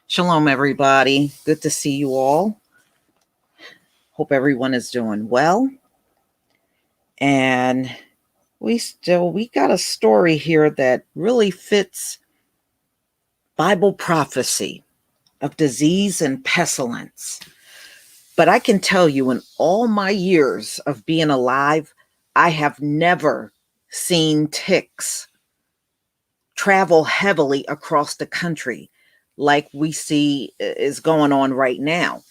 Shalom, everybody. Good to see you all. Hope everyone is doing well. And we got a story here that really fits Bible prophecy of disease and pestilence. But I can tell you, in all my years of being alive, I have never seen ticks travel heavily across the country like we see is going on right now.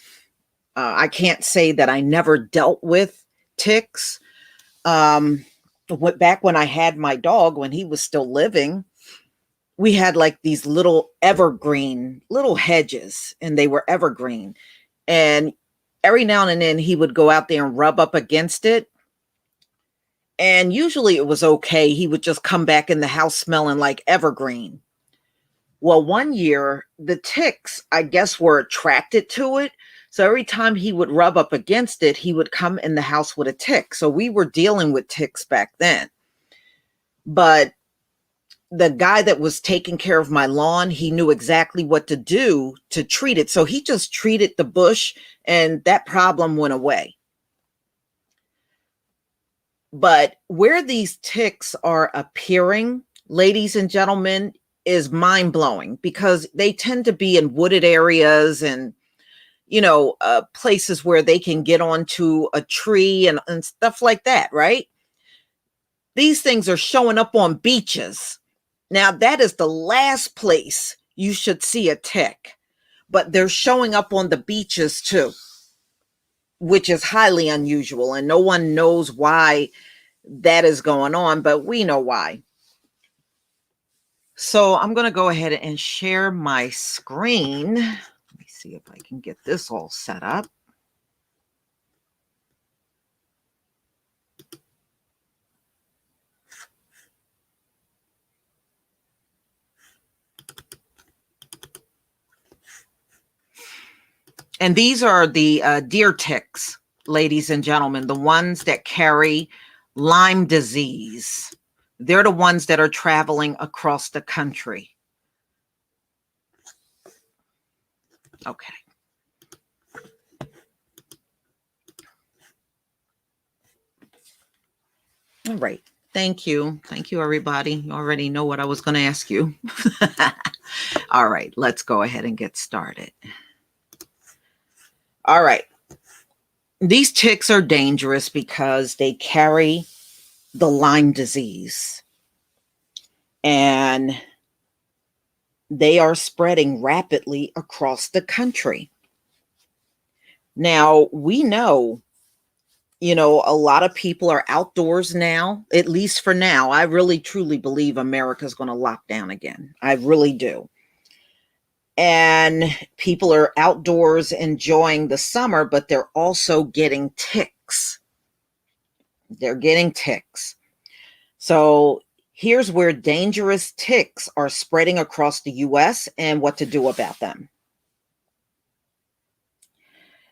I can't say that I never dealt with ticks. Um, Back when I had my dog, when he was still living, we had like these little evergreen little hedges, and they were evergreen. And every now and then he would go out there and rub up against it. And usually it was okay. He would just come back in the house smelling like evergreen. Well, one year, the ticks, I guess, were attracted to it. So every time he would rub up against it, he would come in the house with a tick. So we were dealing with ticks back then. But the guy that was taking care of my lawn, he knew exactly what to do to treat it. So he just treated the bush and that problem went away. But where these ticks are appearing, ladies and gentlemen, is mind blowing because they tend to be in wooded areas and places where they can get onto a tree and stuff like that, right? These things are showing up on beaches. Now, that is the last place you should see a tick, but they're showing up on the beaches too, which is highly unusual, and no one knows why that is going on, but we know why. So I'm going to go ahead and share my screen. Let me see if I can get this all set up. And these are the deer ticks, ladies and gentlemen, the ones that carry Lyme disease. They're the ones that are traveling across the country. Okay. All right. Thank you. Thank you, everybody. You already know what I was going to ask you. All right. Let's go ahead and get started. All right. These ticks are dangerous because they carry the Lyme disease. And they are spreading rapidly across the country. Now, we know, a lot of people are outdoors now, at least for now. I really, truly believe America's going to lock down again. I really do. And people are outdoors enjoying the summer, but they're also getting ticks. They're getting ticks. So here's where dangerous ticks are spreading across the U.S. and what to do about them.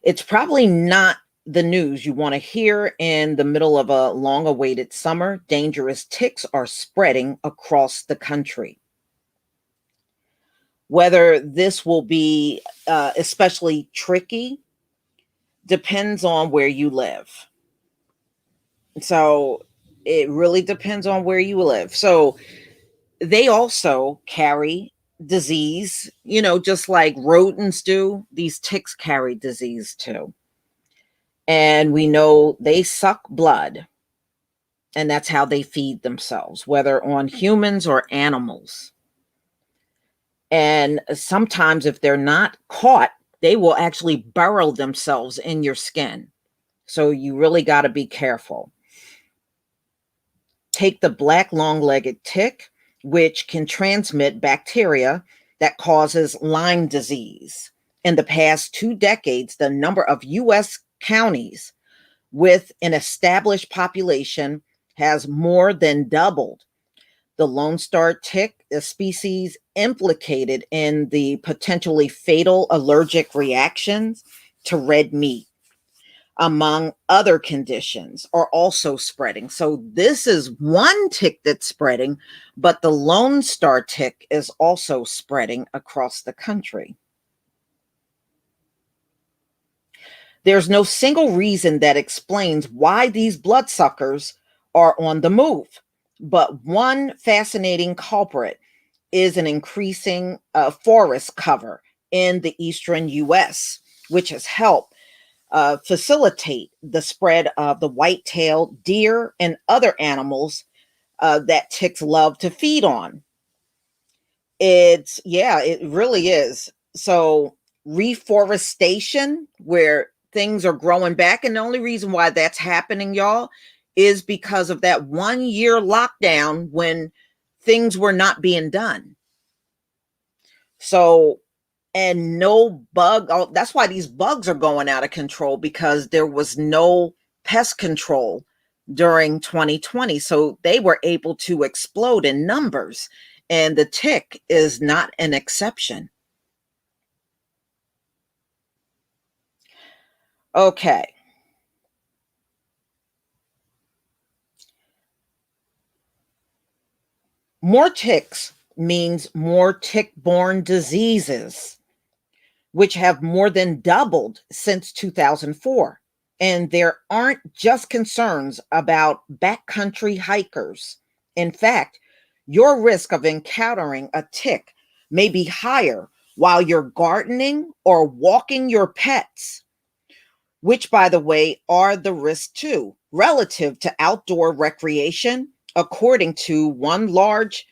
It's probably not the news you want to hear in the middle of a long-awaited summer. Dangerous ticks are spreading across the country. Whether this will be especially tricky depends on where you live. So it really depends on where you live. So they also carry disease, just like rodents do. These ticks carry disease too. And we know they suck blood. And that's how they feed themselves, whether on humans or animals. And sometimes if they're not caught, they will actually burrow themselves in your skin. So you really got to be careful. Take the black long-legged tick, which can transmit bacteria that causes Lyme disease. In the past 2 decades, the number of U.S. counties with an established population has more than doubled. The Lone Star tick, a species implicated in the potentially fatal allergic reactions to red meat, among other conditions, are also spreading. So this is one tick that's spreading, but the Lone Star tick is also spreading across the country. There's no single reason that explains why these bloodsuckers are on the move. But one fascinating culprit is an increasing forest cover in the eastern US, which has helped facilitate the spread of the white-tailed deer and other animals that ticks love to feed on. Yeah, it really is. So, reforestation, where things are growing back, and the only reason why that's happening, y'all, is because of that 1 year lockdown when things were not being done. So, and no bug, oh, that's why these bugs are going out of control, because there was no pest control during 2020. So they were able to explode in numbers, and the tick is not an exception. Okay. More ticks means more tick-borne diseases, which have more than doubled since 2004. And there aren't just concerns about backcountry hikers. In fact, your risk of encountering a tick may be higher while you're gardening or walking your pets, which, by the way, are the risk too, relative to outdoor recreation, according to one large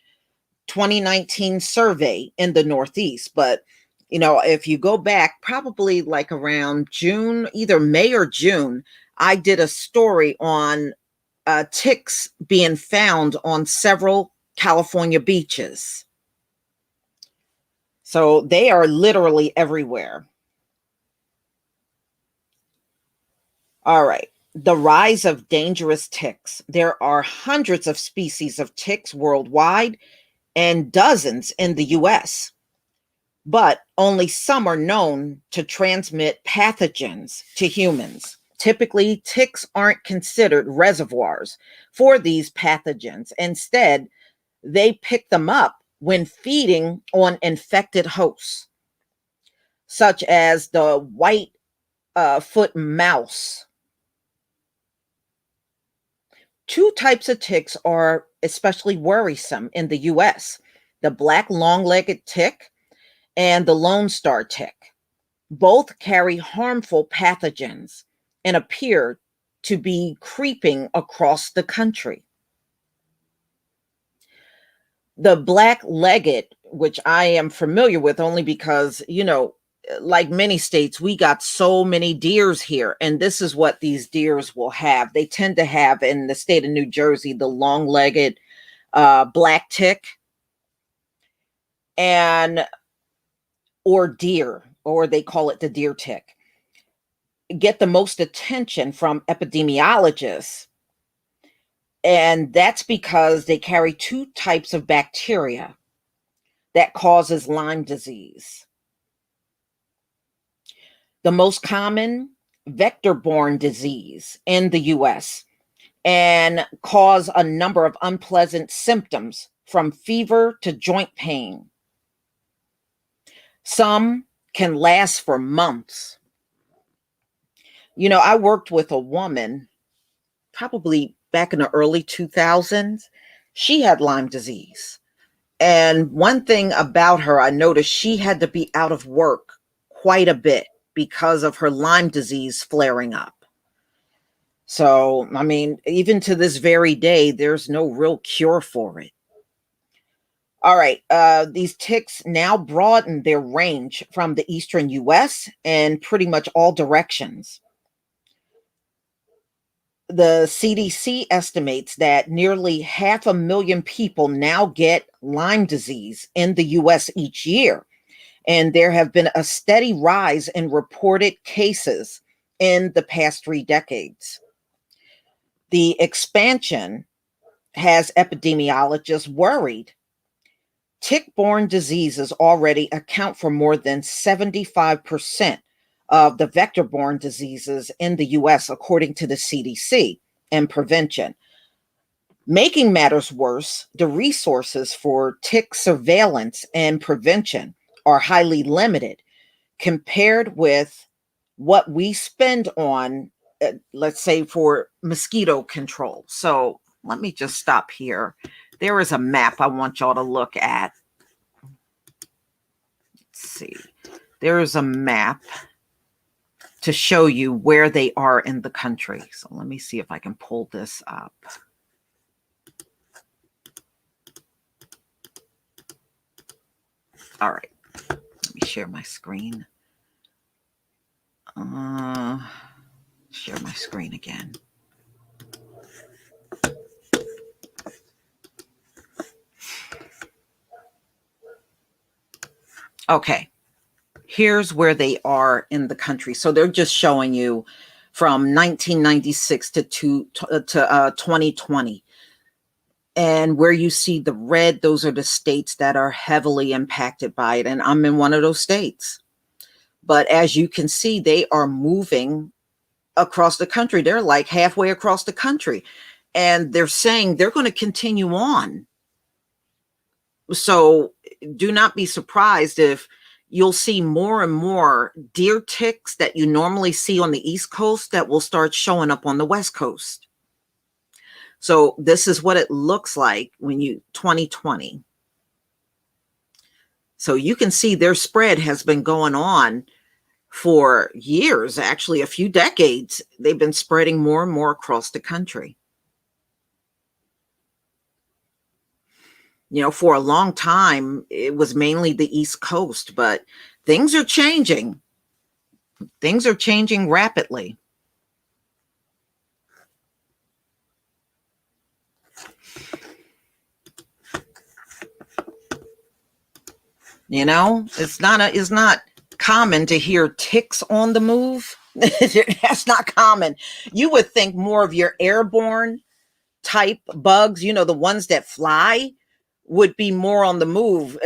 2019 survey in the Northeast. But, if you go back probably like around June, either May or June, I did a story on ticks being found on several California beaches. So they are literally everywhere. All right. The rise of dangerous ticks. There are hundreds of species of ticks worldwide and dozens in the US, but only some are known to transmit pathogens to humans. Typically, ticks aren't considered reservoirs for these pathogens. Instead, they pick them up when feeding on infected hosts, such as the white foot mouse. Two types of ticks are especially worrisome in the US: the black long legged tick and the Lone Star tick. Both carry harmful pathogens and appear to be creeping across the country. The black legged, which I am familiar with only because, like many states, we got so many deers here, and this is what these deers will have. They tend to have, in the state of New Jersey, the long legged black tick and or deer, or they call it the deer tick, get the most attention from epidemiologists. And that's because they carry two types of bacteria that causes Lyme disease. The most common, vector-borne disease in the US, and cause a number of unpleasant symptoms from fever to joint pain. Some can last for months. I worked with a woman probably back in the early 2000s. She had Lyme disease. And one thing about her, I noticed she had to be out of work quite a bit because of her Lyme disease flaring up. So, I mean, even to this very day, there's no real cure for it. All right. These ticks now broaden their range from the eastern US and pretty much all directions. The CDC estimates that nearly 500,000 people now get Lyme disease in the US each year. And there have been a steady rise in reported cases in the past 3 decades. The expansion has epidemiologists worried. Tick-borne diseases already account for more than 75% of the vector-borne diseases in the US, according to the CDC and prevention. Making matters worse, the resources for tick surveillance and prevention are highly limited compared with what we spend on, let's say, for mosquito control. So let me just stop here. There is a map I want y'all to look at. Let's see. There is a map to show you where they are in the country. So let me see if I can pull this up. All right. Let me share my screen. Share my screen again. Okay. Here's where they are in the country. So they're just showing you from 1996 to 2020. And where you see the red, those are the states that are heavily impacted by it. And I'm in one of those states. But as you can see, they are moving across the country. They're like halfway across the country. And they're saying they're going to continue on. So do not be surprised if you'll see more and more deer ticks that you normally see on the East Coast that will start showing up on the West Coast. So this is what it looks like when 2020. So you can see their spread has been going on for years, actually a few decades. They've been spreading more and more across the country. For a long time, it was mainly the East Coast, but things are changing. Things are changing rapidly. It's not common to hear ticks on the move. That's not common. You would think more of your airborne type bugs, the ones that fly, would be more on the move.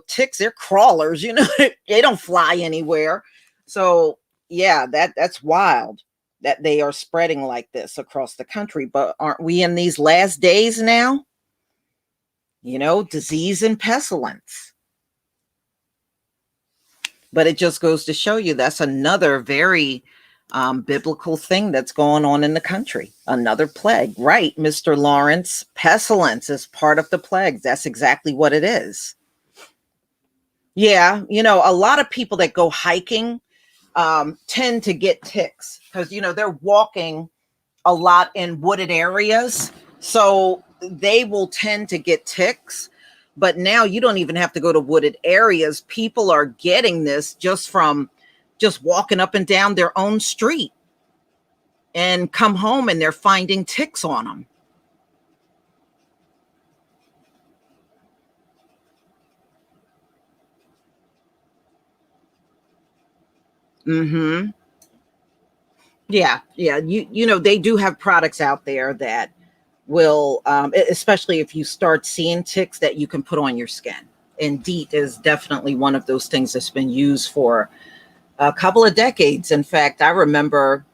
Ticks, they're crawlers, they don't fly anywhere. So yeah, that's wild that they are spreading like this across the country. But aren't we in these last days now? Disease and pestilence. But it just goes to show you that's another very biblical thing that's going on in the country. Another plague, right, Mr. Lawrence? Pestilence is part of the plagues. That's exactly what it is. Yeah, a lot of people that go hiking tend to get ticks because, they're walking a lot in wooded areas. So they will tend to get ticks. But now you don't even have to go to wooded areas. People are getting this just from just walking up and down their own street and come home and they're finding ticks on them. Mm-hmm. Yeah. They do have products out there that will, especially if you start seeing ticks, that you can put on your skin. And DEET is definitely one of those things that's been used for a couple of decades. In fact, I remember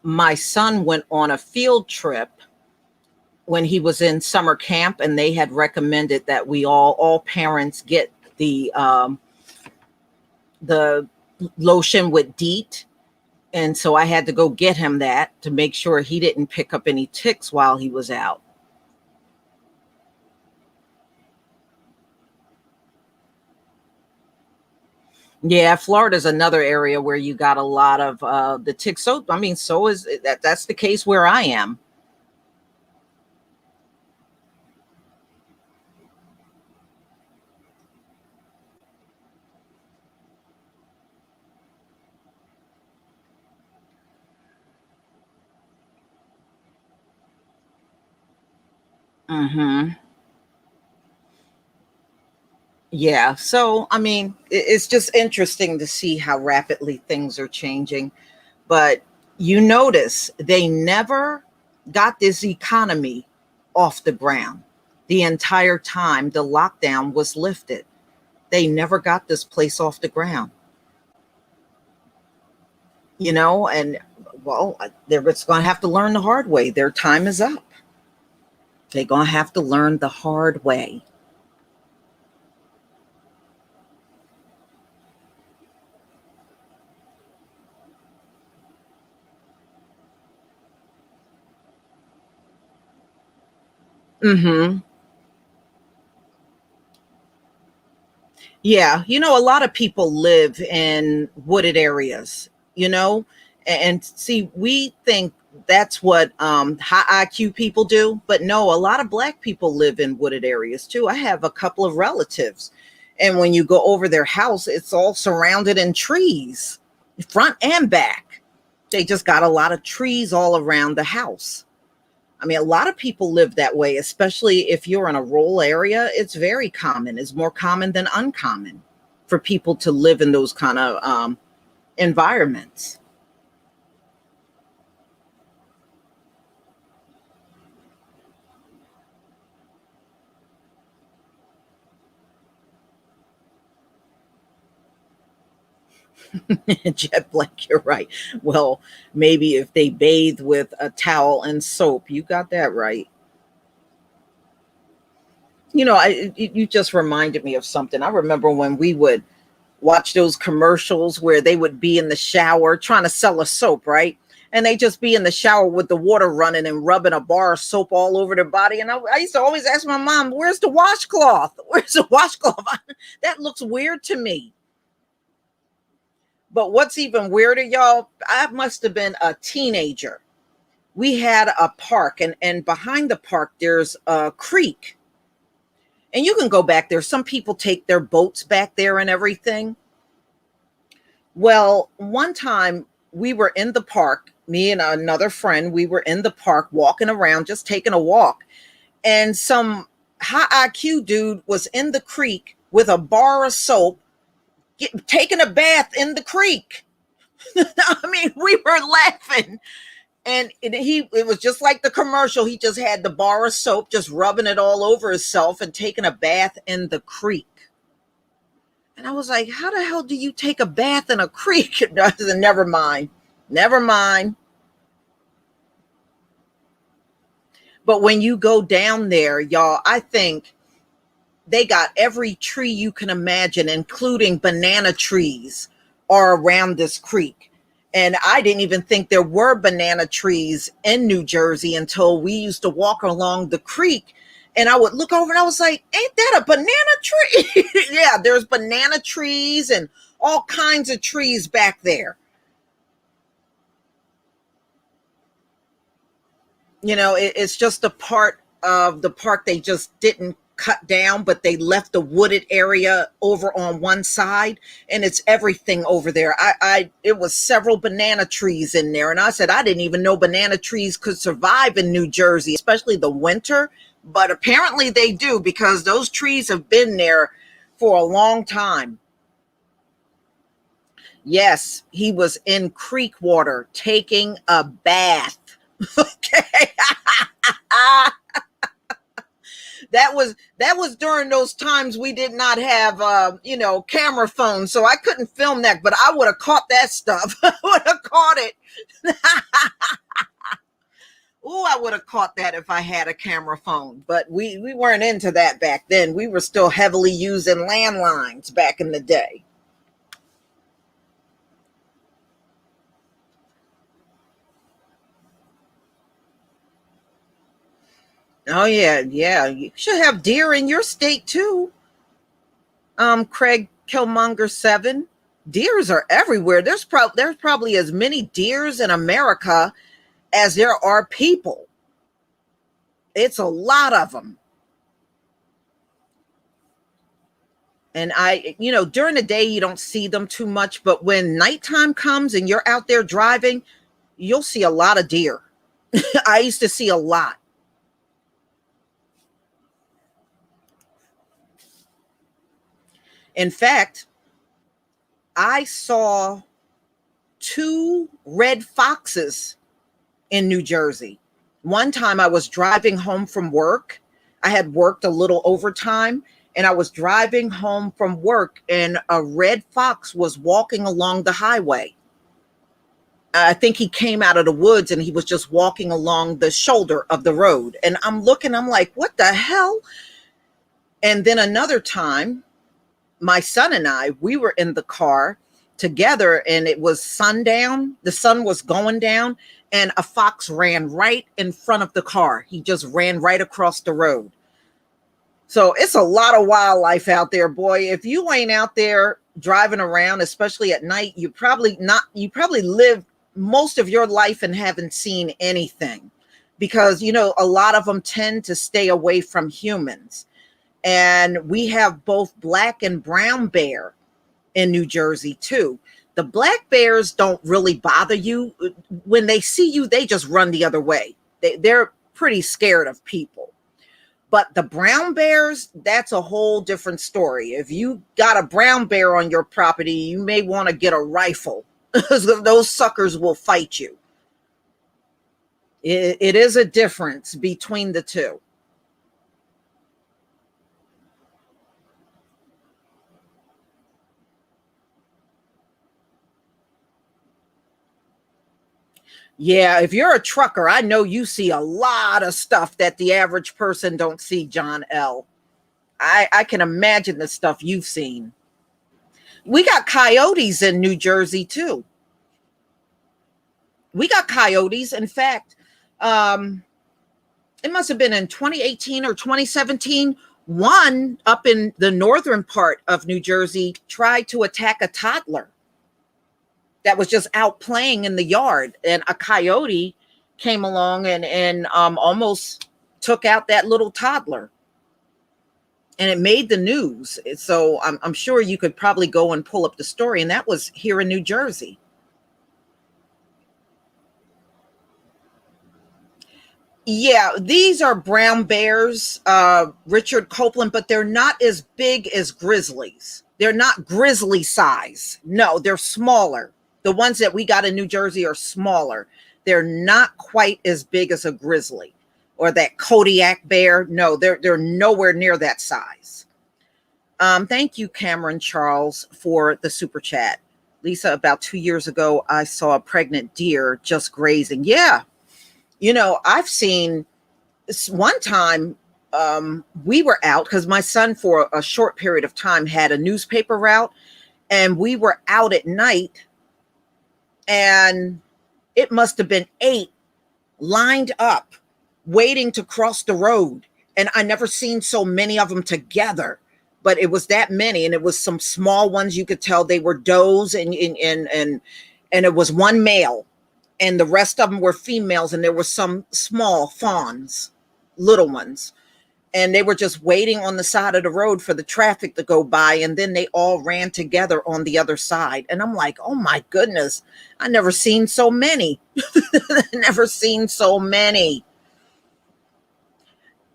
my son went on a field trip when he was in summer camp, and they had recommended that we all parents get the lotion with DEET. And so I had to go get him that to make sure he didn't pick up any ticks while he was out. Yeah, Florida is another area where you got a lot of the ticks. So, I mean, so is that. That's the case where I am. Mm-hmm. Yeah. So, I mean, it's just interesting to see how rapidly things are changing. But you notice they never got this economy off the ground the entire time the lockdown was lifted. They never got this place off the ground, and well, they're just going to have to learn the hard way. Their time is up. They're going to have to learn the hard way. Mm-hmm. Yeah, a lot of people live in wooded areas, and see, we think that's what high IQ people do, but no, a lot of black people live in wooded areas too. I have a couple of relatives, and when you go over their house, it's all surrounded in trees, front and back. They just got a lot of trees all around the house. I mean, a lot of people live that way, especially if you're in a rural area. It's very common. It's more common than uncommon for people to live in those kind of environments. Jet black, you're right. Well, maybe if they bathe with a towel and soap, you got that right. You just reminded me of something. I remember when we would watch those commercials where they would be in the shower trying to sell a soap, right? And they just be in the shower with the water running and rubbing a bar of soap all over their body. And I used to always ask my mom, "Where's the washcloth? Where's the washcloth?" That looks weird to me. But what's even weirder, y'all, I must have been a teenager. We had a park, and behind the park, there's a creek. And you can go back there. Some people take their boats back there and everything. Well, one time we were in the park, me and another friend, we were in the park walking around, just taking a walk. And some high IQ dude was in the creek with a bar of soap, taking a bath in the creek. I mean, we were laughing. And it was just like the commercial. He just had the bar of soap, just rubbing it all over himself and taking a bath in the creek. And I was like, how the hell do you take a bath in a creek? Never mind. Never mind. But when you go down there, y'all, I think they got every tree you can imagine, including banana trees, are around this creek. And I didn't even think there were banana trees in New Jersey until we used to walk along the creek. And I would look over and I was like, ain't that a banana tree? Yeah, there's banana trees and all kinds of trees back there. It's just a part of the park they just didn't cut down, but they left the wooded area over on one side, and it's everything over there. It was several banana trees in there, and I said I didn't even know banana trees could survive in New Jersey, especially the winter. But apparently they do, because those trees have been there for a long time. Yes, he was in creek water taking a bath. Okay. That was during those times we did not have camera phones, so I couldn't film that, but I would have caught that stuff. I would have caught it. Oh, I would have caught that if I had a camera phone, but we weren't into that back then. We were still heavily using landlines back in the day. Oh yeah, yeah, you should have deer in your state too. Craig Killmonger 7. Deers are everywhere. There's probably as many deers in America as there are people. It's a lot of them. And during the day you don't see them too much, but when nighttime comes and you're out there driving, you'll see a lot of deer. I used to see a lot. In fact, I saw two red foxes in New Jersey. One time I was driving home from work. I had worked a little overtime, and I was driving home from work, and a red fox was walking along the highway. I think he came out of the woods and he was just walking along the shoulder of the road. And I'm looking, I'm like, what the hell? And then another time, my son and I, we were in the car, together, and it was sundown. The sun was going down, and a fox ran right in front of the car. He just ran right across the road. So it's a lot of wildlife out there, boy. If you ain't out there driving around, especially at night, you probably live most of your life and haven't seen anything, because a lot of them tend to stay away from humans. And we have both black and brown bear in New Jersey too. The black bears don't really bother you. When they see you, they just run the other way. They're pretty scared of people. But the brown bears, that's a whole different story. If you got a brown bear on your property, you may want to get a rifle. Those suckers will fight you. It is a difference between the two. Yeah, if you're a trucker, I know you see a lot of stuff that the average person don't see, John L. I can imagine the stuff you've seen. We got coyotes in New Jersey too. We got coyotes. In fact, it must have been in 2018 or 2017. One up in the northern part of New Jersey tried to attack a toddler that was just out playing in the yard, and a coyote came along and almost took out that little toddler, and it made the news. So I'm sure you could probably go and pull up the story, and that was here in New Jersey. Yeah, these are brown bears, Richard Copeland, but they're not as big as grizzlies. They're not grizzly size. No, they're smaller. The ones that we got in New Jersey are smaller. They're not quite as big as a grizzly or that Kodiak bear. No, they're nowhere near that size. Thank you, Cameron Charles, for the super chat. Lisa, about 2 years ago, I saw a pregnant deer just grazing. Yeah. I've seen this one time. We were out because my son, for a short period of time, had a newspaper route, and we were out at night, and it must have been 8 lined up waiting to cross the road. And I never seen so many of them together, but it was that many. And it was some small ones. You could tell they were does, and it was one male, and the rest of them were females. And there were some small fawns, little ones. And they were just waiting on the side of the road for the traffic to go by. And then they all ran together on the other side. And I'm like, oh my goodness, I never seen so many. Never seen so many.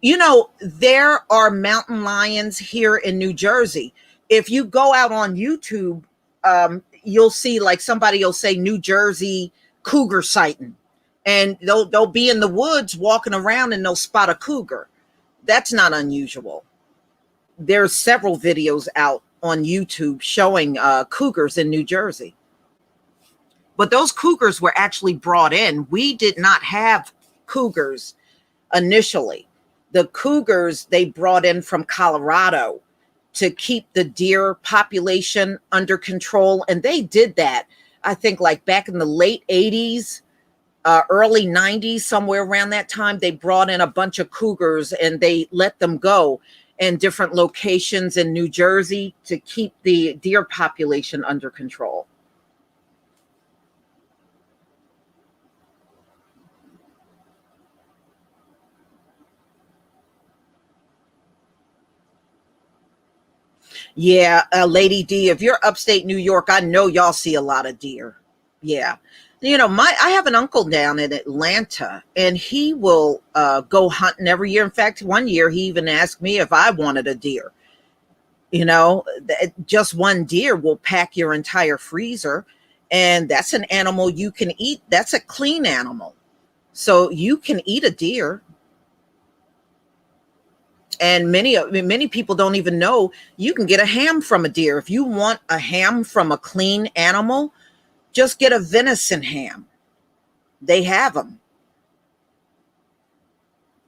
There are mountain lions here in New Jersey. If you go out on YouTube, you'll see, like, somebody will say New Jersey cougar sighting. And they'll be in the woods walking around, and they'll spot a cougar. That's not unusual. There's several videos out on YouTube showing cougars in New Jersey. But those cougars were actually brought in. We did not have cougars initially. The cougars they brought in from Colorado to keep the deer population under control. And they did that, I think, like back in the late 80s. Early 90s, somewhere around that time. They brought in a bunch of cougars, and they let them go in different locations in New Jersey to keep the deer population under control. Yeah, Lady D, if you're upstate New York, I know y'all see a lot of deer. Yeah. I have an uncle down in Atlanta, and he will go hunting every year. In fact, one year he even asked me if I wanted a deer. Just one deer will pack your entire freezer, and that's an animal you can eat. That's a clean animal. So you can eat a deer. And many people don't even know you can get a ham from a deer. If you want a ham from a clean animal, just get a venison ham. They have them.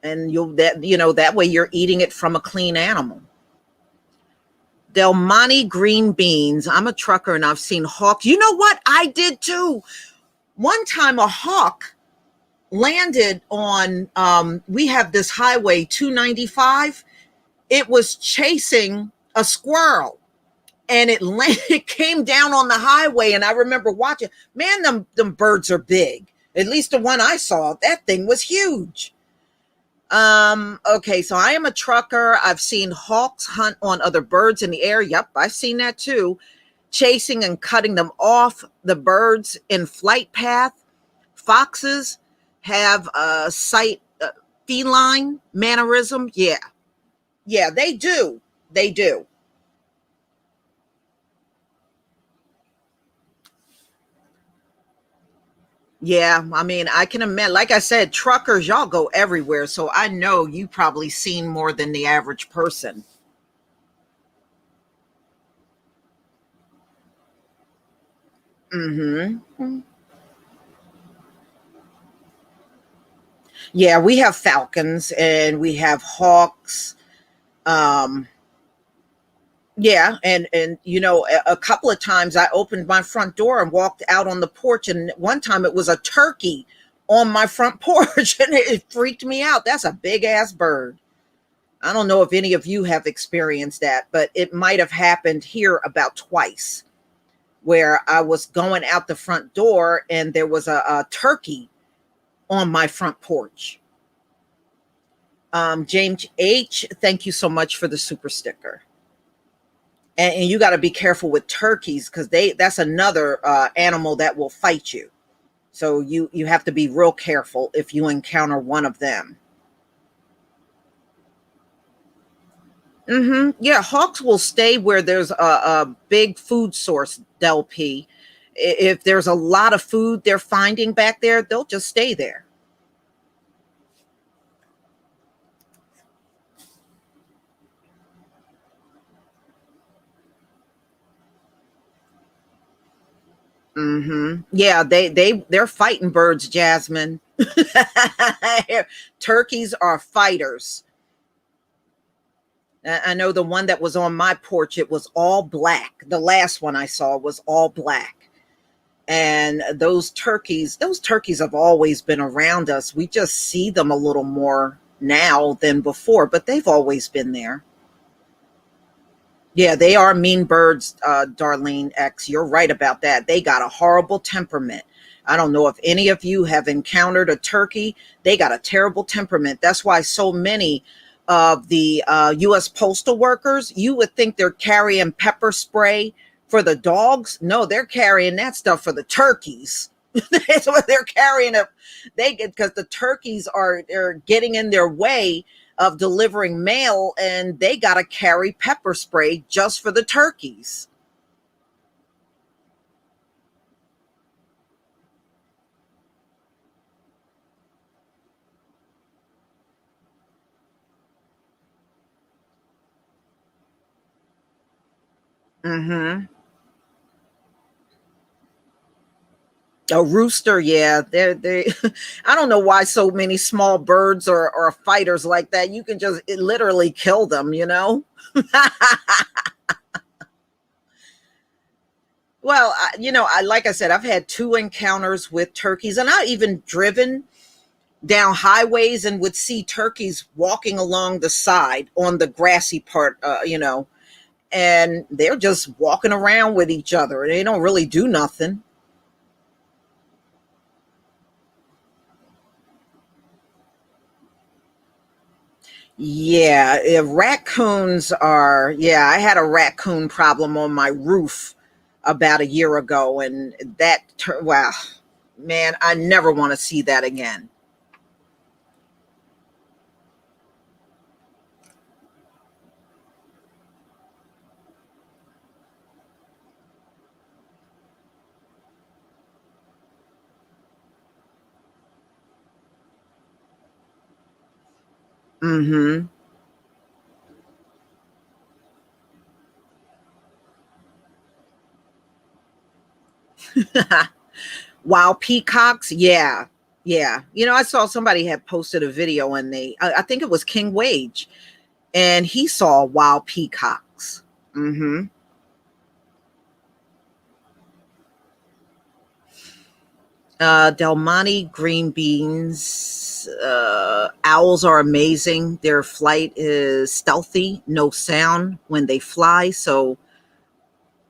And that way you're eating it from a clean animal. Del Monte green beans. I'm a trucker and I've seen hawks. You know what? I did too. One time a hawk landed on, we have this highway 295. It was chasing a squirrel and it came down on the highway. And I remember watching, man, them birds are big. At least the one I saw, that thing was huge. Okay, so I am a trucker. I've seen hawks hunt on other birds in the air. Yep, I've seen that too. Chasing and cutting them off, the birds in flight path. Foxes have a feline mannerism. Yeah. Yeah, they do. They do. Yeah, I mean, I can imagine, like I said, truckers, y'all go everywhere. So I know you probably seen more than the average person. Hmm. Yeah, we have falcons and we have hawks. Um, yeah, and a couple of times I opened my front door and walked out on the porch, and one time it was a turkey on my front porch, and it freaked me out. That's a big ass bird. I don't know if any of you have experienced that, but it might have happened here about twice, where I was going out the front door and there was a turkey on my front porch. James H, thank you so much for the super sticker. And you got to be careful with turkeys because that's another animal that will fight you. So you have to be real careful if you encounter one of them. Yeah, hawks will stay where there's a big food source, Del P. If there's a lot of food they're finding back there, they'll just stay there. Yeah, they're fighting birds, Jasmine. Turkeys are fighters. I know the one that was on my porch, it was all black. The last one I saw was all black. And those turkeys have always been around us. We just see them a little more now than before, but they've always been there. Yeah, they are mean birds, Darlene X. You're right about that. They got a horrible temperament. I don't know if any of you have encountered a turkey. They got a terrible temperament. That's why so many of the U.S. postal workers, you would think they're carrying pepper spray for the dogs. No, they're carrying that stuff for the turkeys. That's what they're carrying. They get because the turkeys are getting in their way of delivering mail, and they got to carry pepper spray just for the turkeys. Mm-hmm. A rooster, yeah, they. I don't know why so many small birds are fighters like that. You can just literally kill them, you know. Well, I like I said, I've had two encounters with turkeys, and I even driven down highways and would see turkeys walking along the side on the grassy part, and they're just walking around with each other. They don't really do nothing. Yeah, raccoons are. Yeah, I had a raccoon problem on my roof about a year ago, and wow, man, I never want to see that again. Mm-hmm. Wild peacocks, yeah, yeah. I saw somebody had posted a video, and I think it was King Wage, and he saw wild peacocks. Mm-hmm. Del Monte green beans. Owls are amazing. Their flight is stealthy, no sound when they fly. So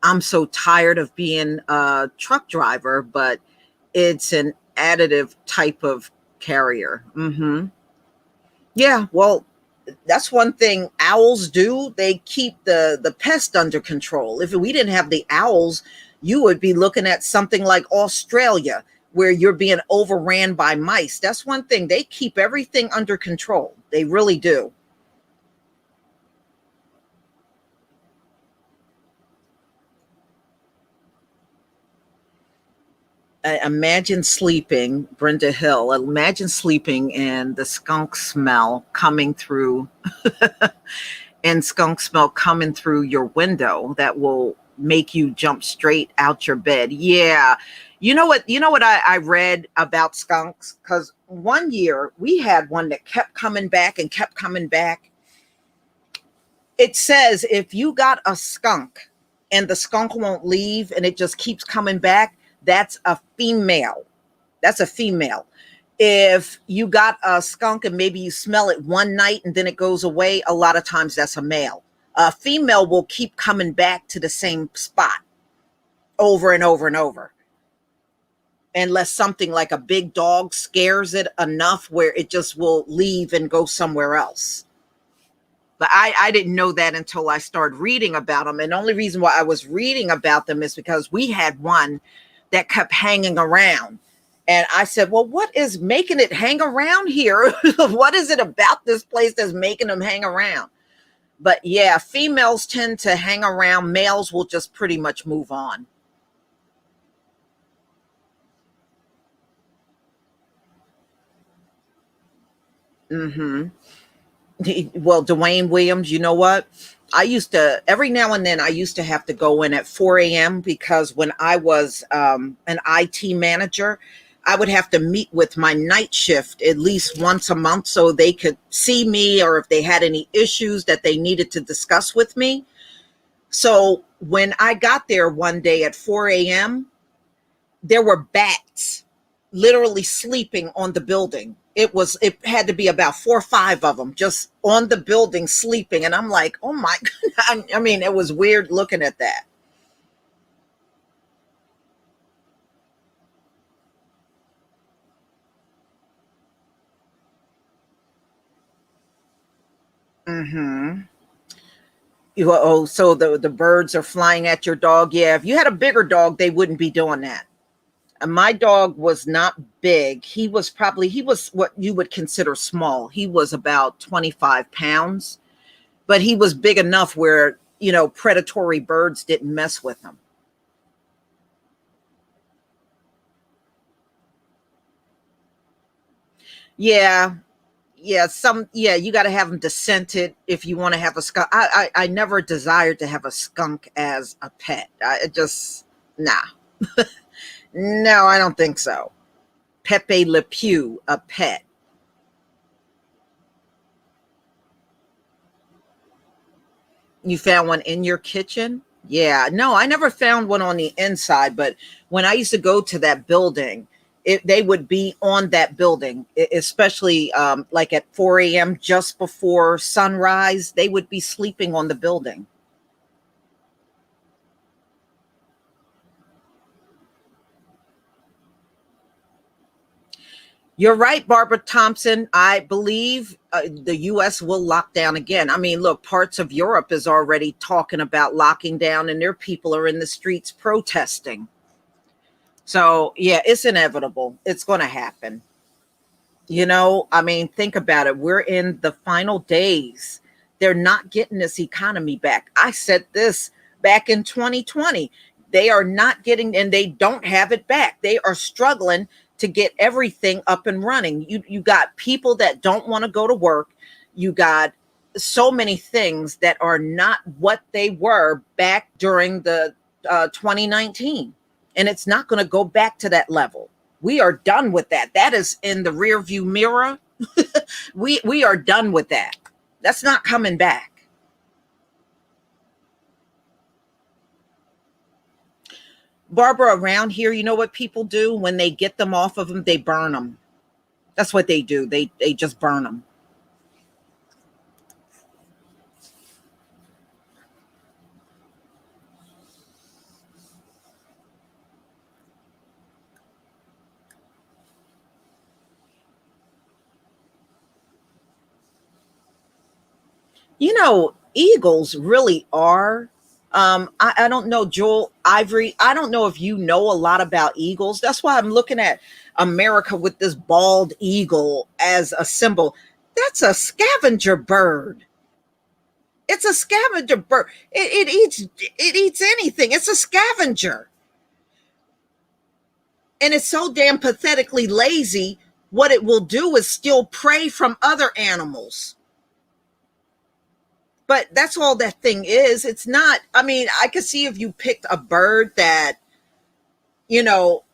I'm so tired of being a truck driver, but it's an additive type of carrier. Mm-hmm. Yeah, well, that's one thing owls do. They keep the pest under control. If we didn't have the owls, you would be looking at something like Australia, where you're being overran by mice. That's one thing. They keep everything under control. They really do. Imagine sleeping, Brenda Hill. Imagine sleeping and the skunk smell coming through and skunk smell coming through your window that will make you jump straight out your bed. Yeah. You know what I read about skunks? Because one year we had one that kept coming back and kept coming back. It says if you got a skunk and the skunk won't leave and it just keeps coming back, that's a female. That's a female. If you got a skunk and maybe you smell it one night and then it goes away, a lot of times that's a male. A female will keep coming back to the same spot over and over and over, unless something like a big dog scares it enough where it just will leave and go somewhere else. But I didn't know that until I started reading about them. And the only reason why I was reading about them is because we had one that kept hanging around. And I said, well, what is making it hang around here? What is it about this place that's making them hang around? But yeah, females tend to hang around. Males will just pretty much move on. Hmm. Well, Dwayne Williams, you know what? I used to, every now and then, I used to have to go in at 4 a.m. because when I was an IT manager, I would have to meet with my night shift at least once a month so they could see me or if they had any issues that they needed to discuss with me. So when I got there one day at 4 a.m., there were bats literally sleeping on the building. It had to be about 4 or 5 of them just on the building sleeping. And I'm like, oh my God. I mean, it was weird looking at that. Hmm. Oh, so the birds are flying at your dog. Yeah, if you had a bigger dog, they wouldn't be doing that. My dog was not big. He was what you would consider small. He was about 25 pounds, but he was big enough where, predatory birds didn't mess with him. Yeah. Yeah. Yeah, you got to have them descented if you want to have a skunk. I never desired to have a skunk as a pet. It just, nah. No, I don't think so. Pepe Le Pew, a pet. You found one in your kitchen? Yeah. No, I never found one on the inside, but when I used to go to that building, they would be on that building, especially like at 4 a.m., just before sunrise. They would be sleeping on the building. You're right, Barbara Thompson. I believe the U.S. will lock down again. I mean, look, parts of Europe is already talking about locking down, and their people are in the streets protesting. So, yeah, it's inevitable. It's going to happen. I mean, think about it. We're in the final days. They're not getting this economy back. I said this back in 2020. They are not getting, and they don't have it back. They are struggling to get everything up and running. You got people that don't want to go to work. You got so many things that are not what they were back during the 2019, and it's not going to go back to that level. We are done with that. That is in the rear view mirror. We are done with that. That's not coming back. Barbara, around here, you know what people do when they get them off of them? They burn them. That's what they do. They just burn them. You know, eagles really are. I don't know, Joel Ivory. I don't know if you know a lot about eagles. That's why I'm looking at America with this bald eagle as a symbol. That's a scavenger bird. It's a scavenger bird. It eats anything. It's a scavenger. And it's so damn pathetically lazy. What it will do is steal prey from other animals. But that's all that thing is. It's not, I mean, I could see if you picked a bird that, you know,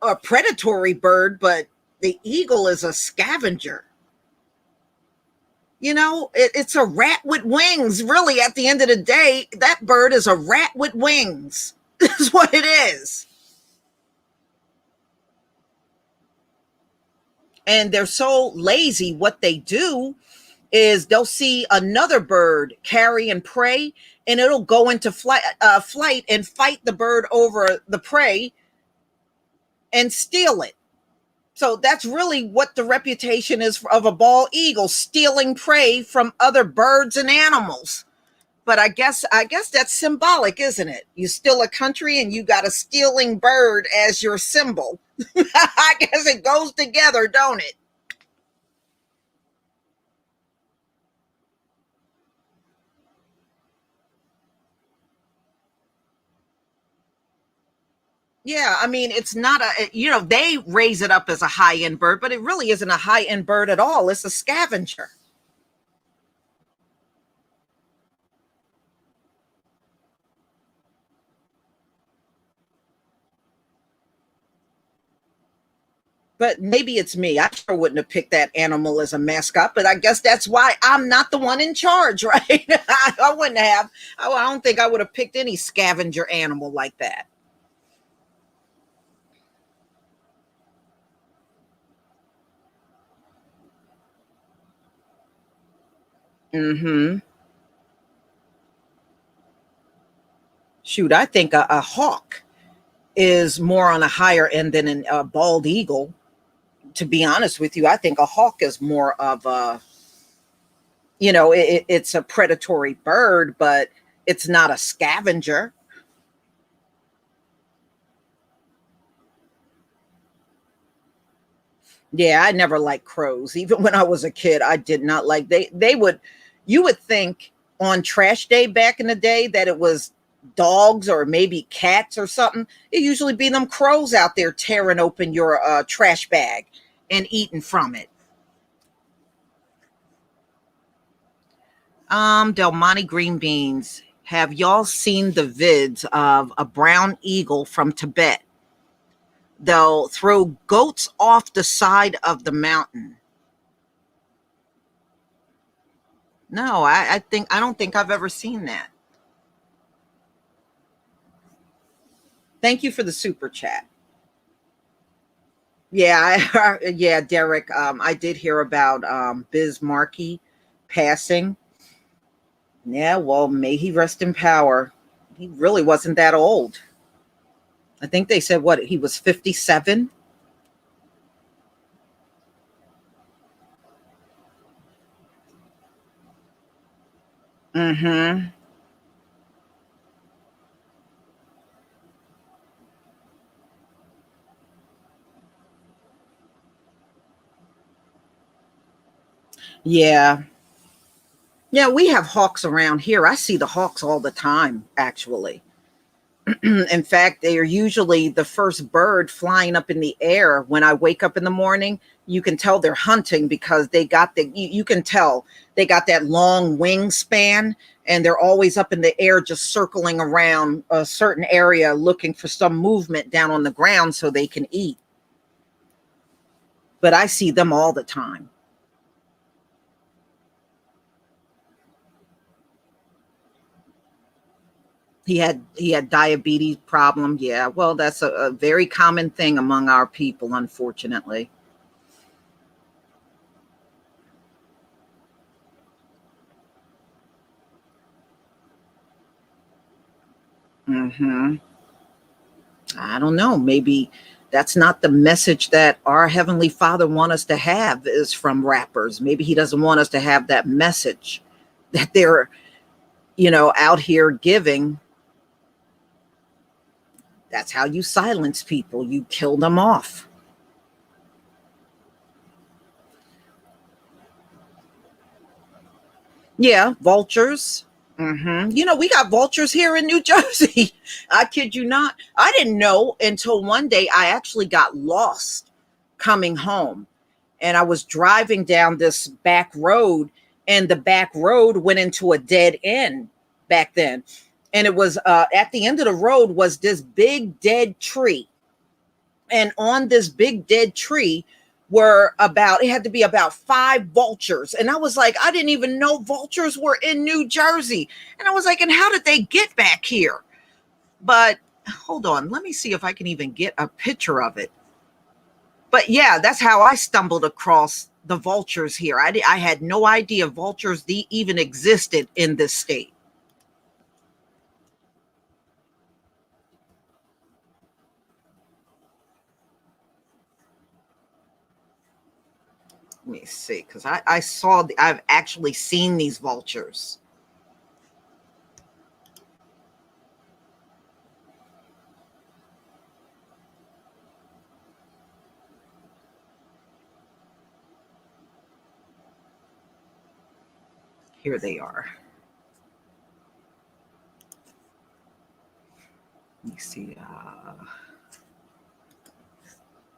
a predatory bird, but the eagle is a scavenger. It's a rat with wings. Really, at the end of the day, that bird is a rat with wings. That's what it is. And they're so lazy. What they do is they'll see another bird carry and prey, and it'll go into flight and fight the bird over the prey and steal it. So that's really what the reputation is of a bald eagle, stealing prey from other birds and animals. But I guess that's symbolic, isn't it? You steal a country and you got a stealing bird as your symbol. I guess it goes together, don't it? Yeah, I mean, it's not they raise it up as a high end bird, but it really isn't a high end bird at all. It's a scavenger. But maybe it's me. I sure wouldn't have picked that animal as a mascot, but I guess that's why I'm not the one in charge, right? I wouldn't have. I don't think I would have picked any scavenger animal like that. Hmm. Shoot, I think a hawk is more on a higher end than a bald eagle. To be honest with you, I think a hawk is more of a, it's a predatory bird, but it's not a scavenger. Yeah, I never liked crows. Even when I was a kid, I did not like they would you would think on trash day back in the day that it was dogs or maybe cats or something. It usually be them crows out there tearing open your trash bag and eating from it. Del Monte green beans. Have y'all seen the vids of a brown eagle from Tibet? They'll throw goats off the side of the mountain. No, I don't think I've ever seen that. Thank you for the super chat. Yeah, yeah, Derek. I did hear about Biz Markie passing. Yeah, well, may he rest in power. He really wasn't that old. I think they said what he was 57. Mm-hmm. Yeah. Yeah, we have hawks around here. I see the hawks all the time, actually. In fact, they are usually the first bird flying up in the air when I wake up in the morning. You can tell they're hunting because you can tell they got that long wingspan and they're always up in the air just circling around a certain area looking for some movement down on the ground so they can eat. But I see them all the time. He had diabetes problem. Yeah, well, that's a very common thing among our people, unfortunately. Hmm. I don't know. Maybe that's not the message that our Heavenly Father want us to have is from rappers. Maybe He doesn't want us to have that message that they're, out here giving. That's how you silence people. You kill them off. Yeah, vultures. We got vultures here in New Jersey. I kid you not. I didn't know until one day I actually got lost coming home. And I was driving down this back road, and the back road went into a dead end back then. And it was at the end of the road was this big dead tree. And on this big dead tree were it had to be about 5 vultures. And I was like, I didn't even know vultures were in New Jersey. And I was like, and how did they get back here? But hold on, let me see if I can even get a picture of it. But yeah, that's how I stumbled across the vultures here. I had no idea vultures even existed in this state. Let me see, because I've actually seen these vultures. Here they are. Let me see.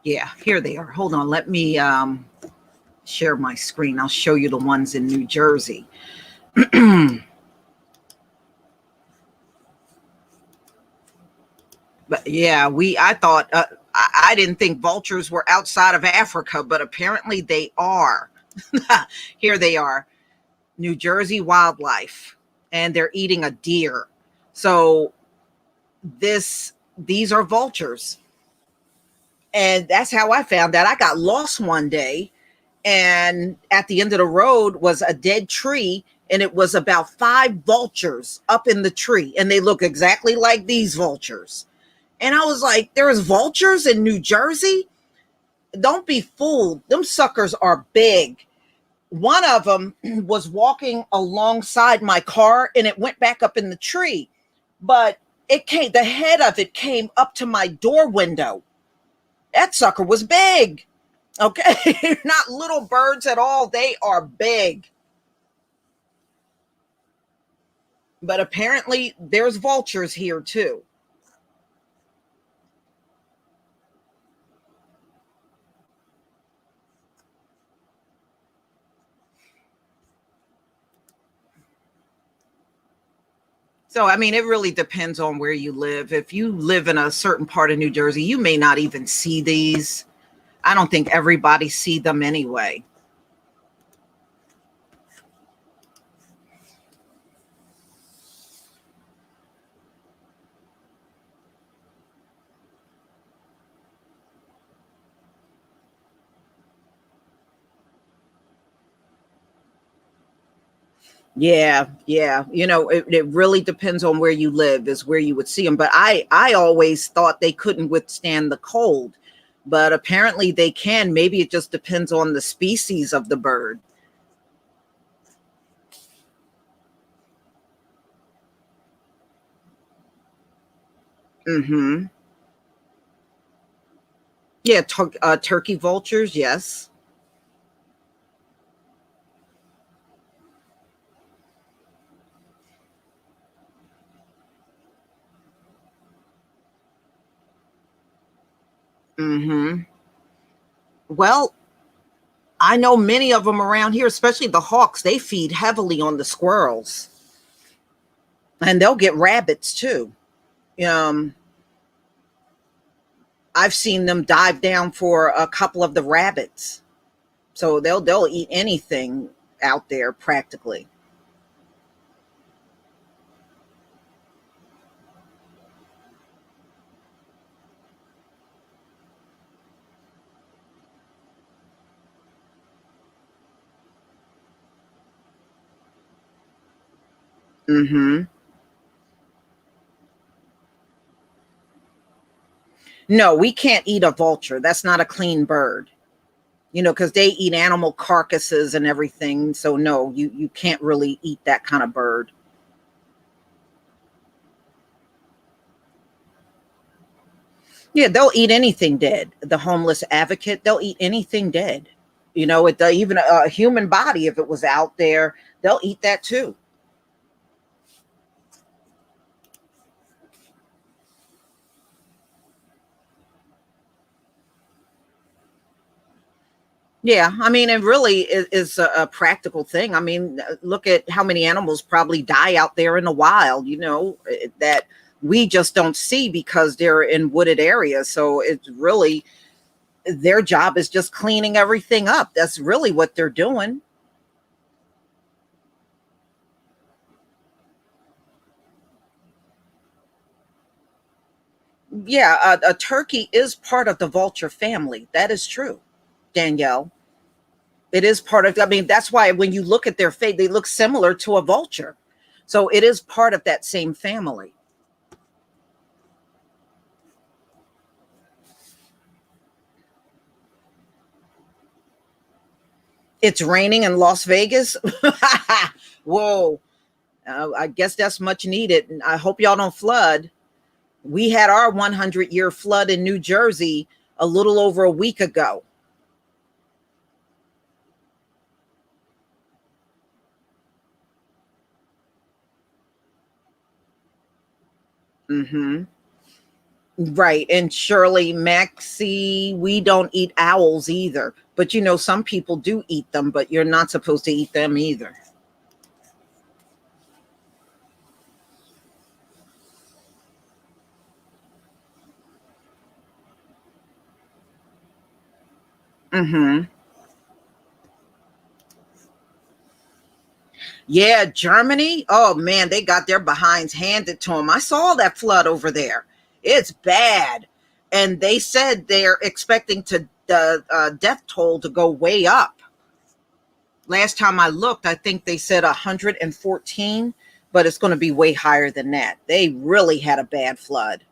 Yeah, here they are. Hold on. Let me share my screen. I'll show you the ones in New Jersey. But yeah, I thought, I didn't think vultures were outside of Africa, but apparently they are. Here they are, New Jersey wildlife, and they're eating a deer. So these are vultures. And that's how I found out. I got lost one day, and at the end of the road was a dead tree, and it was about 5 vultures up in the tree, and they look exactly like these vultures. And I was like, there's vultures in New Jersey? Don't be fooled. Them suckers are big. One of them was walking alongside my car, and it went back up in the tree. But the head of it came up to my door window. That sucker was big. Okay. Not little birds at all. They are big. But apparently there's vultures here too. So, I mean, it really depends on where you live. If you live in a certain part of New Jersey, you may not even see these. I don't think everybody see them anyway. Yeah, yeah. It really depends on where you live is where you would see them. But I always thought they couldn't withstand the cold, but apparently they can. Maybe it just depends on the species of the bird. Mm-hmm. Yeah, turkey vultures. Yes. Mm-hmm. Well, I know many of them around here, especially the hawks. They feed heavily on the squirrels, and they'll get rabbits too. Um, I've seen them dive down for a couple of the rabbits. So they'll eat anything out there practically. Mm-hmm. No, we can't eat a vulture. That's not a clean bird. Because they eat animal carcasses and everything. So no, you can't really eat that kind of bird. Yeah, they'll eat anything dead. The homeless advocate, they'll eat anything dead. Even a human body, if it was out there, they'll eat that too. Yeah, I mean, it really is a practical thing. I mean, look at how many animals probably die out there in the wild, that we just don't see because they're in wooded areas. So it's really their job is just cleaning everything up. That's really what they're doing. Yeah, a turkey is part of the vulture family. That is true, Danielle. It is part of, I mean, that's why when you look at their face, they look similar to a vulture. So it is part of that same family. It's raining in Las Vegas. Whoa. I guess that's much needed. And I hope y'all don't flood. We had our 100-year flood in New Jersey a little over a week ago. Hmm. Right. And Shirley, Maxie, we don't eat owls either. But some people do eat them, but you're not supposed to eat them either. Hmm. Yeah, Germany. Oh man, they got their behinds handed to them. I saw that flood over there. It's bad, and they said they're expecting to the death toll to go way up. Last time I looked, I think they said 114, but it's going to be way higher than that. They really had a bad flood.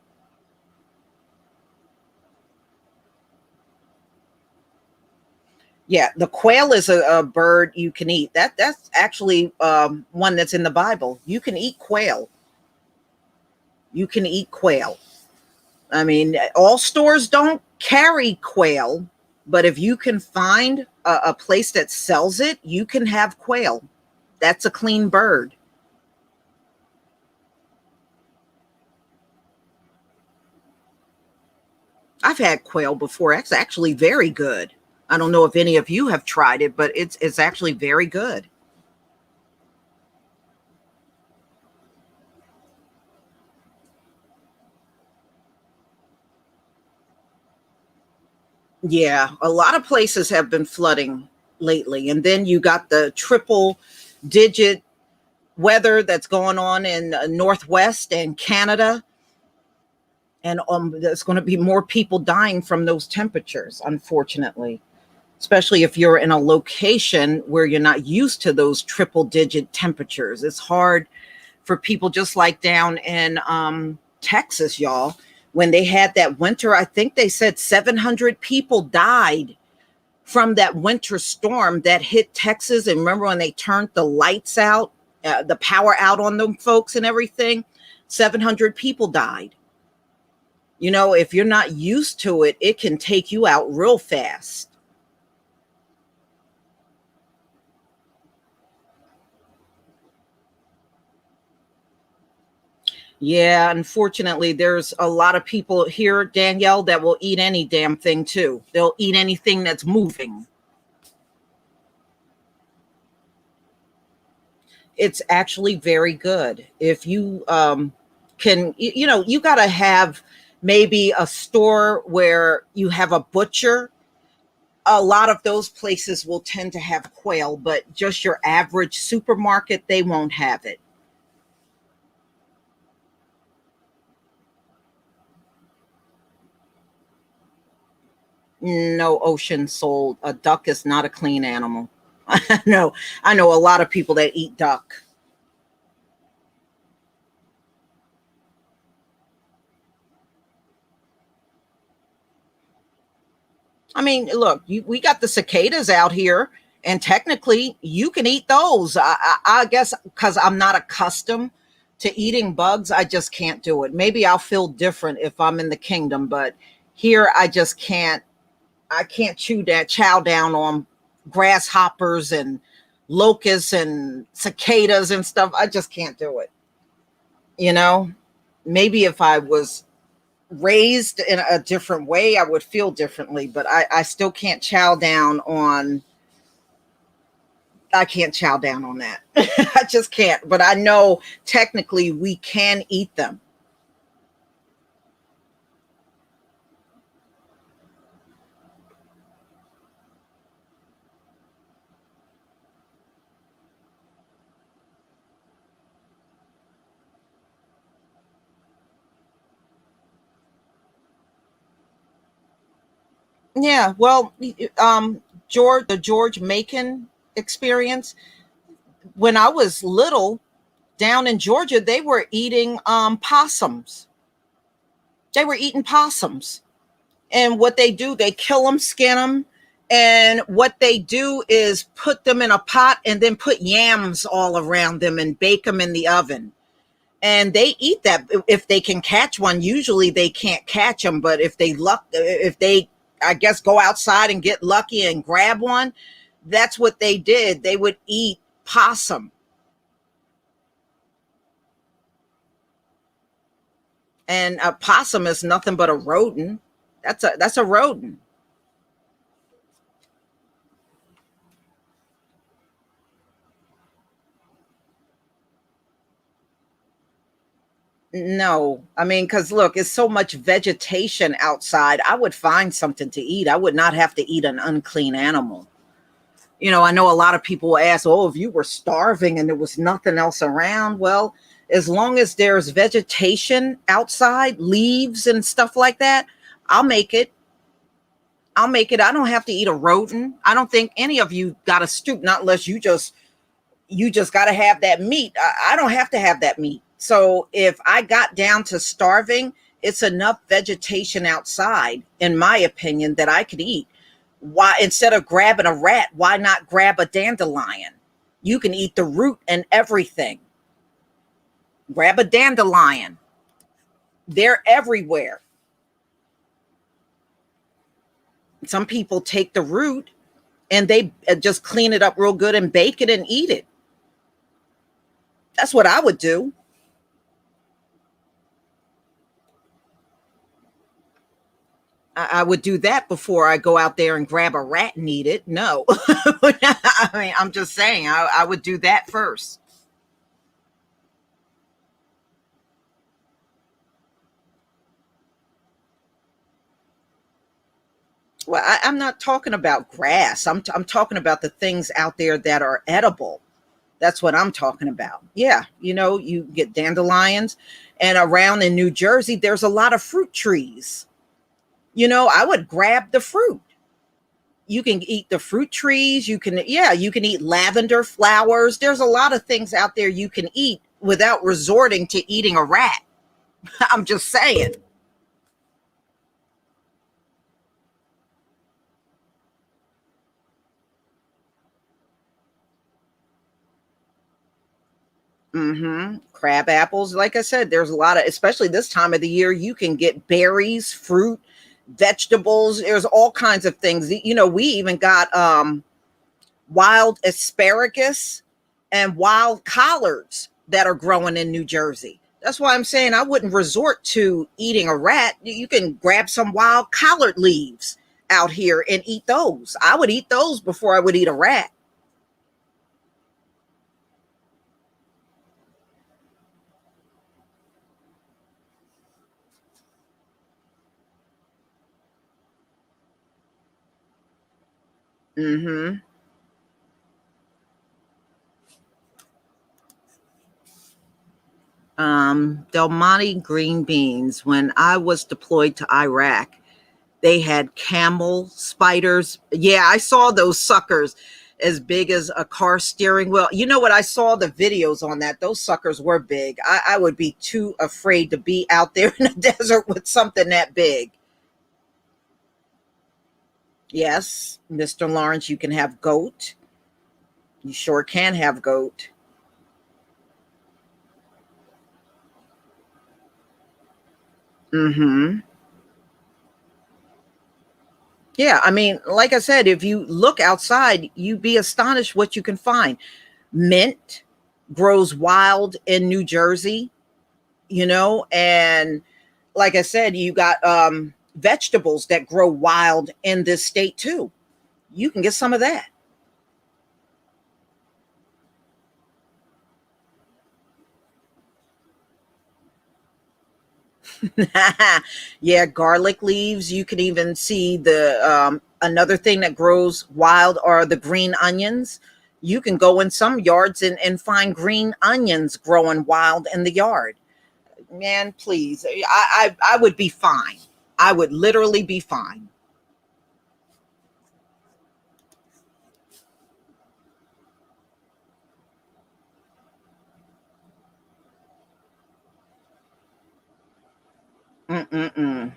Yeah, the quail is a bird you can eat. That's actually one that's in the Bible. You can eat quail. You can eat quail. I mean, all stores don't carry quail, but if you can find a place that sells it, you can have quail. That's a clean bird. I've had quail before. It's actually very good. I don't know if any of you have tried it, but it's actually very good. Yeah, a lot of places have been flooding lately. And then you got the triple digit weather that's going on in Northwest and Canada. And there's going to be more people dying from those temperatures, unfortunately, especially if you're in a location where you're not used to those triple digit temperatures. It's hard for people just like down in Texas, y'all. When they had that winter, I think they said 700 people died from that winter storm that hit Texas. And remember when they turned the lights out, the power out on them folks and everything? 700 people died. If you're not used to it, it can take you out real fast. Yeah, unfortunately, there's a lot of people here, Danielle, that will eat any damn thing too. They'll eat anything that's moving. It's actually very good. If you can, you got to have maybe a store where you have a butcher. A lot of those places will tend to have quail, but just your average supermarket, they won't have it. No, ocean sold. A duck is not a clean animal. I know. I know a lot of people that eat duck. I mean, look, we got the cicadas out here, and technically you can eat those. I guess because I'm not accustomed to eating bugs, I just can't do it. Maybe I'll feel different if I'm in the kingdom, but here I just can't. I can't chow down on grasshoppers and locusts and cicadas and stuff. I just can't do it. You know, maybe if I was raised in a different way, I would feel differently, but I still can't chow down on, I can't chow down on that. I just can't. But I know technically we can eat them. Yeah, well, the George Macon experience. When I was little, down in Georgia, they were eating possums. They were eating possums. And what they do, they kill them, skin them. And what they do is put them in a pot and then put yams all around them and bake them in the oven. And they eat that if they can catch one. Usually they can't catch them, but if they, I guess, go outside and get lucky and grab one, that's what they did. They would eat possum. And a possum is nothing but a rodent. That's a rodent. No, I mean, because look, it's so much vegetation outside. I would find something to eat. I would not have to eat an unclean animal. I know a lot of people ask, oh, if you were starving and there was nothing else around, well, as long as there's vegetation outside, leaves and stuff like that, I'll make it. I'll make it. I don't have to eat a rodent. I don't think any of you got to stoop, not unless you just got to have that meat. I don't have to have that meat. So if I got down to starving, it's enough vegetation outside, in my opinion, that I could eat. Why, instead of grabbing a rat, why not grab a dandelion? You can eat the root and everything. Grab a dandelion. They're everywhere. Some people take the root and they just clean it up real good and bake it and eat it. That's what I would do. I would do that before I go out there and grab a rat and eat it. No. I mean, I'm just saying, I would do that first. Well, I'm not talking about grass. I'm talking about the things out there that are edible. That's what I'm talking about. Yeah, you get dandelions, and around in New Jersey, there's a lot of fruit trees. I would grab the fruit. You can eat the fruit trees. You can eat lavender flowers. There's a lot of things out there you can eat without resorting to eating a rat. I'm just saying. Crab apples, like I said, there's a lot of, especially this time of the year, you can get berries, fruit, vegetables. There's all kinds of things. We even got wild asparagus and wild collards that are growing in New Jersey. That's why I'm saying I wouldn't resort to eating a rat. You can grab some wild collard leaves out here and eat those. I would eat those before I would eat a rat. hmm Del Monte green beans. When I was deployed to Iraq, they had camel spiders. Yeah, I saw those suckers as big as a car steering wheel. You know what? I saw the videos on that. Those suckers were big. I would be too afraid to be out there in the desert with something that big. Yes, Mr. Lawrence, you can have goat. You sure can have goat. Mm-hmm. Yeah, I mean, like I said, if you look outside, you'd be astonished what you can find. Mint grows wild in New Jersey, and like I said, you got vegetables that grow wild in this state too. You can get some of that. Yeah, garlic leaves. You can even see the another thing that grows wild are the green onions. You can go in some yards and find green onions growing wild in the yard. Man, please, I would be fine. I would literally be fine. Mm-mm-mm.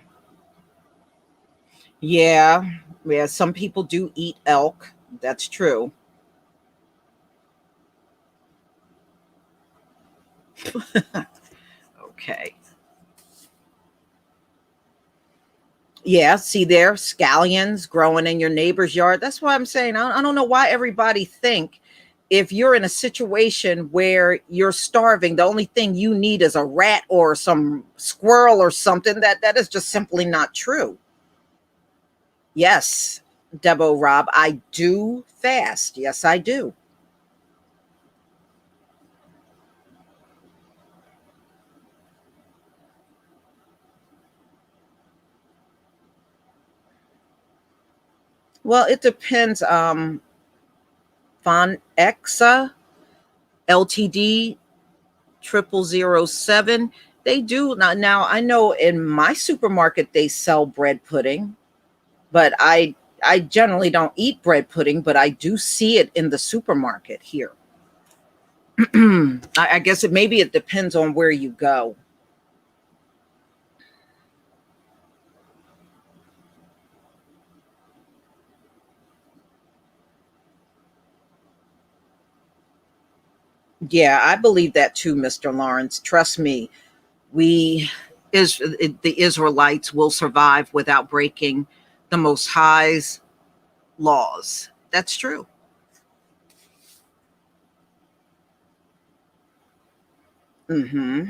Yeah, yeah. Some people do eat elk. That's true. Okay. Yeah, see there, scallions growing in your neighbor's yard. That's why I'm saying I don't know why everybody think if you're in a situation where you're starving, the only thing you need is a rat or some squirrel or something. That is just simply not true. Yes, Debo Rob, I do fast. Yes, I do. Well, it depends. Fonexa Ltd 0007. They do not. Now I know in my supermarket they sell bread pudding, but I generally don't eat bread pudding, but I do see it in the supermarket here. I guess maybe it depends on where you go. Yeah, I believe that too, Mr. Lawrence. Trust me, we is the Israelites will survive without breaking the Most High's laws. That's true. Hmm.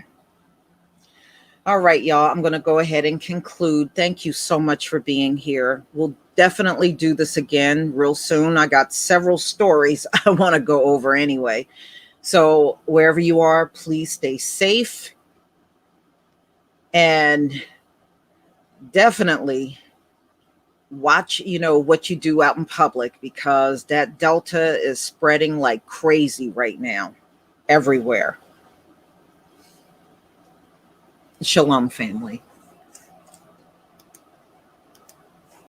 All right, y'all. I'm going to go ahead and conclude. Thank you so much for being here. We'll definitely do this again real soon. I got several stories I want to go over anyway. So, wherever you are, please stay safe and definitely watch, what you do out in public because that Delta is spreading like crazy right now everywhere. Shalom, family.